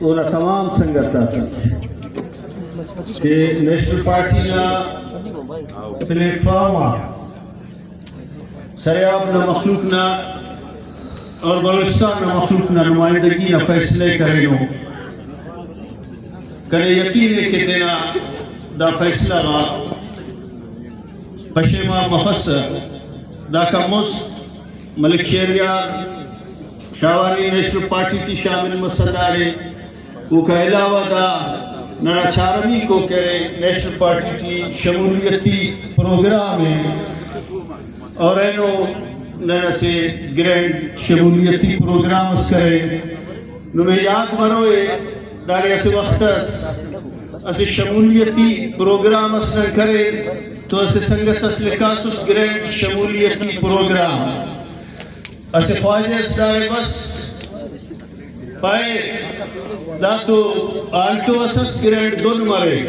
اونا تمام سنگت آتا کہ نیشنل پارٹی نا پلیٹ فارما سریاب نا مخلوق نا اور بلوچستان نا مخلوق نا نمائندگی نا فیصلے کرے نو کنے یقین ہے کہ دینا دا فیصلہ را بشیما مفسر دا کا ملک شہریار شاوانی نیشنل پارٹی تی شامل مسدارے وہ کا علاوہ دا نرا چارمی کو کرے نیشنل پارٹی تی شمولیتی پروگرام ہے اور اینو نرا سے گرینڈ شمولیتی پروگرام اس کرے نو میں یاد بروئے دارے اسے وقت اسے شمولیتی پروگرام اس نے کرے تو اسے سنگت اس لکاسس گرینڈ شمولیتی پروگرام اسے خواجہ اس دارے بس پائے دا تو آلٹو اسس گرینڈ دن مرے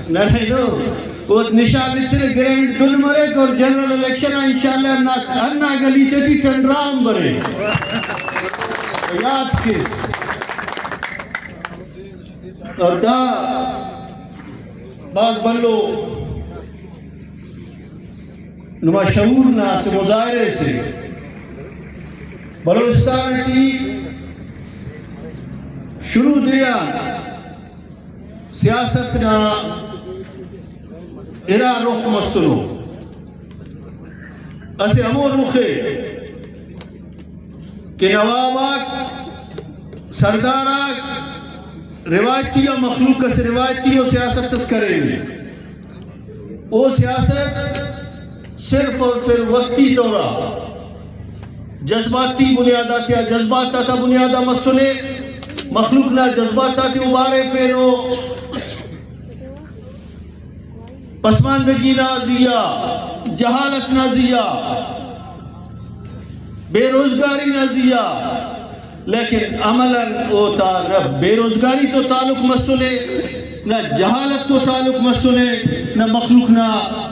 نہیں نو وہ نشان اتنے گرینڈ دن مرے اور جنرل الیکشن انشاءاللہ انہا گلی تیتی ٹنڈرام برے یاد کس اور دا باز بلو نما شعور نا سے مظاہرے سے بلوچستان کی شروع دیا سیاست نا ارا رخ مسلو اسے ہمو رخے کہ نواباک سرداراک روایتی و مخلوق سے روایتی و سیاست تس کرے گی وہ سیاست صرف اور صرف وقتی دورہ جذباتی بنیادات یا جذبات تا بنیادہ مسئلے مخلوق نہ جذبات تا ابارے پیرو پسماندگی نازیہ جہالت نازیہ بے روزگاری نازیہ لیکن عملاً ہوتا نہ بے روزگاری تو تعلق مسئلے نہ جہالت تو تعلق مسئلے نہ مخلوق نہ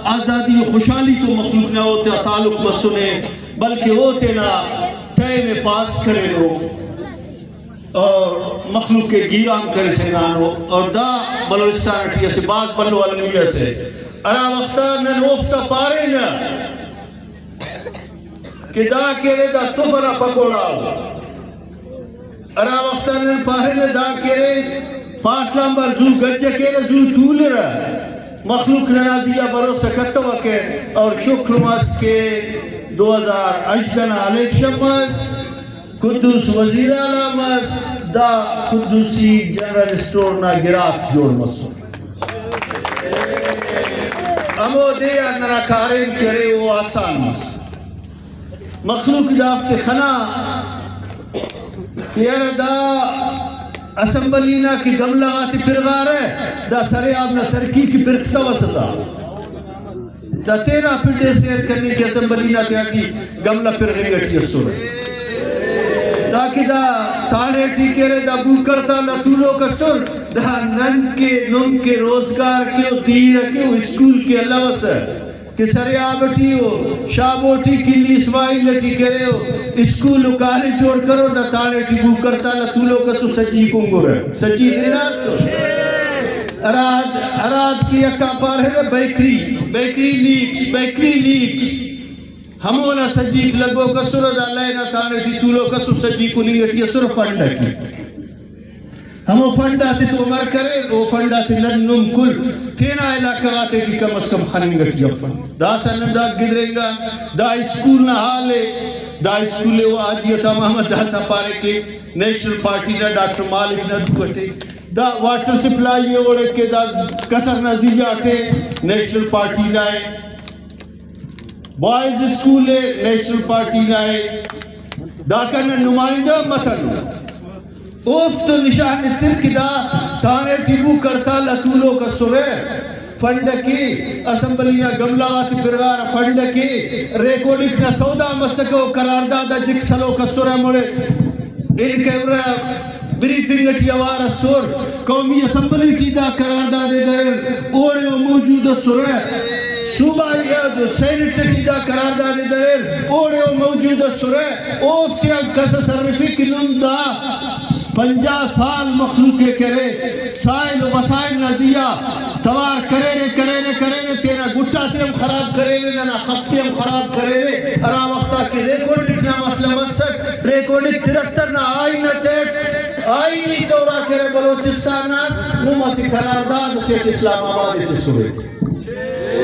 آزادی و خوشحالی تو مخلوق نہ ہوتا تعلق مسئلے بلکہ ہوتے نہ تے میں پاس کرے لو اور مخلوق کے گیران کرے سے نانو اور دا بلوچستان اٹھیا سے بعض بلو علمیہ سے ارا وقتا نہ نوفتا پارے نہ کہ دا کہے دا تفرہ پکوڑا ارا وقتا نہ پارے نہ دا کہے پاٹ لامبر زو گجہ کہے زو طول رہا مخلوق نازیہ بروسہ کتو کے اور شکر ماس کے 2018 الیکشن ماس قدوس وزیر اعلیٰ ماس دا قدوسی جنرل اسٹور نا گراف جوڑ مسو امو دے انرا کارین کرے وہ آسان ماس مخلوق دافت خنا کہ دا اسمبلینا کی گملہ آتی پرغار ہے دا سریاب نا ترکی کی پرکتا وسطا دا تیرا پھٹے سیر کرنے کی اسمبلینا کی آتی گملہ پرغنگٹی سور دا کی دا تاڑے ٹھیکے رہے دا بو کرتا لطولو کا سر دا نن کے روزگار کے دیر کے اسکول کے اللہ وسر کہ سریابٹی ہو شابوٹی کی لیسوائی لٹی کرے ہو اسکول کاری جوڑ کرو نہ تانے ٹی بو کرتا نہ تولو کسو سچی کنگو رہے سچی نیراز سو اراد کی اکا پار ہے بیکری لیکس ہمونا سجیک لگو کسو رضا اللہ نہ تانے ٹی تولو کسو سچی کنگٹی سر فنڈا کی ہمو فنڈا تے تو عمر کرے وہ فنڈا تے لنم کل تینا علاقہ آتے کی کم از کم خننگٹ جفن دا سنندہ گدرنگا دا اسکول نہ حالے دا اسکولے وہ آجیتا محمد دا سا پارے کے نیشنل پارٹی نہ ڈاکٹر مالک نہ دوٹے دا واٹر سپلائی اوڑے کے دا کسر نزیجہ آتے نیشنل پارٹی نائے بوائز اسکولے نیشنل پارٹی نائے دا کرنا نمائندہ مطلب اوفت نشان ترک دا تانے ٹیبو کرتا لطولو کا سرے فنڈ کی اسمبلینا گملاوات پرگار فنڈ کی ریکوڈک نا سودا مسکو قراردادا جک سلو کا سرے مڑے ان کیمرہ بریفنگ نٹی آوارا سور قومی اسمبلی ٹی دا قراردادے در اوڑے و موجود سرے صوبہ یاد سینٹ ٹی دا قراردادے در اوڑے و موجود سرے اوفت یا کسا صرفی کنن دا 50 سال مخلوق کرے سائل و مسائل نزیہ توار کرے رے تیرا گٹا تیم خراب کرے رے نہ خفتیم خراب کرے رے ارا وقتا کے ریکورڈ لکھنا مسئلہ مسک ریکورڈ 73 نہ آئینہ تیٹ آئینی دورہ کرے بلوچستان ناس نماسی قرارداد سیٹ اسلام آبادی تسوئے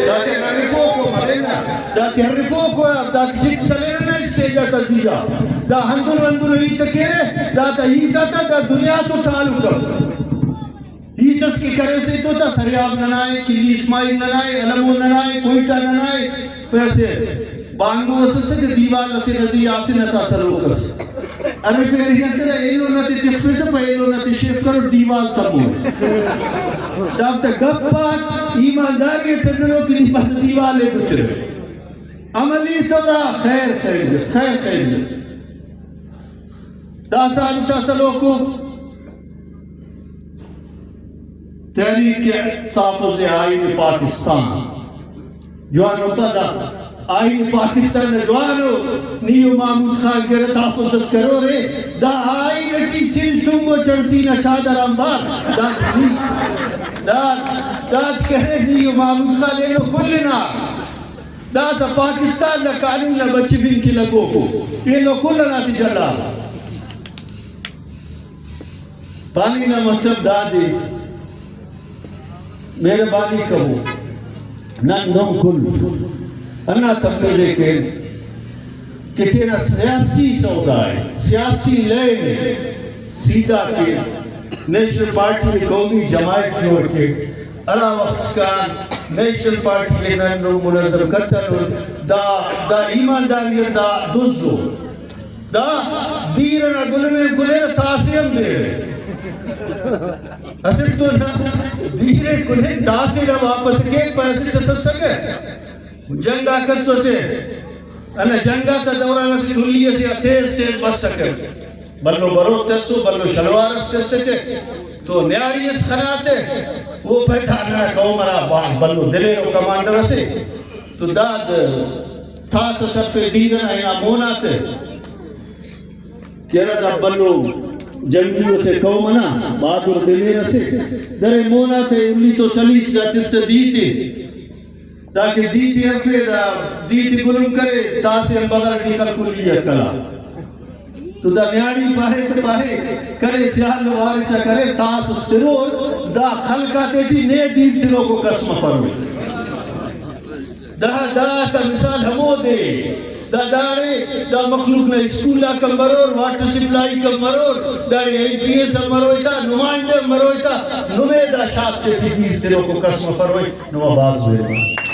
داتے نرفو کو مرنا داتے حرفو کو داتے جک سلینا استیجا تزیجا دا ہندر ہی تکیرے داتا ہی تاتا دا دنیا تو تعلق ہی تس کی کرے سے تو تا سریاب ننائے کلی اسماعیل ننائے علمو ننائے کوئٹا ننائے پیسے بانگو اسے کہ دیوال اسے نزی آسی نتا سلو کس ارے پھر یہ کہتے ہیں ایلو نتی تخپی سے پہ ایلو نتی شیف کرو دیوال تب ہوئے دابتا گپات ایمانداری ٹننوں کی نہیں پاس دیوالے بچے عملی تو دا خیر دا سال تسلو کو تحریک تحفظ آئین پاکستان جوانو پدا آئین پاکستان جوانو نیو محمود خان کے تحفظ کرو رے دا آئین کی چل تنگو چرسینا چادر انبار داد کہے نیو محمود خان لینو کلنا دا سا پاکستان دا قانون نا بچی بین کی لگو کو لینو کلنا تی جلا پانی نا مطلب دادے میرے بانی کہو نم کل انا تبلیغ کے کہ تیرا سیاسی سودا ہے سیاسی لین سیدھا کے نیشنل پارٹی میں قومی جماعت جوڑ کے ارا وقتکان نیشنل پارٹی کے ننو منظم قتل دا ایمانداری دا دوزو دا دیرنا گلے تاثیم دے رہے اصل تو دیرے کلے تاثیر واپس کے پیسے تسس سکے جنگا کسو سے انہ جنگا تا دورانا سی دھلیے سے تیز بس سکے بلو برو تسو بلو شلوار اس سکے تو نیاری اس خراتے وہ پیدانا قومرا باغ بلو دلے و کمانڈر سے تو داد تھاس سب پہ دیرنا اینا موناتے کیا دا بلو جنگیوں سے قومنا بہادر دلیر سے در مونا تے املی تو سلیس جاتس سے دیتی تاکہ دیتی ارفے دا دیتی گلم کرے تاسی بغر کی خلقلیت کلا تو دا نیاری پاہے کرے سیال وارثہ کرے تاس سرور دا خلقہ تیجی نئے دید دلوں کو قسم فرمے دا تا مثال ہمو دے دا دارے دا مخلوق نے اسکولہ کا مرور واٹر سپلائی کا مرور دارے ایم پی ایس مرویتا نمائندے مرویتا نمے دا شاکتے تھی دیر تیروں کو قسم فروئی نو آباز ہوئے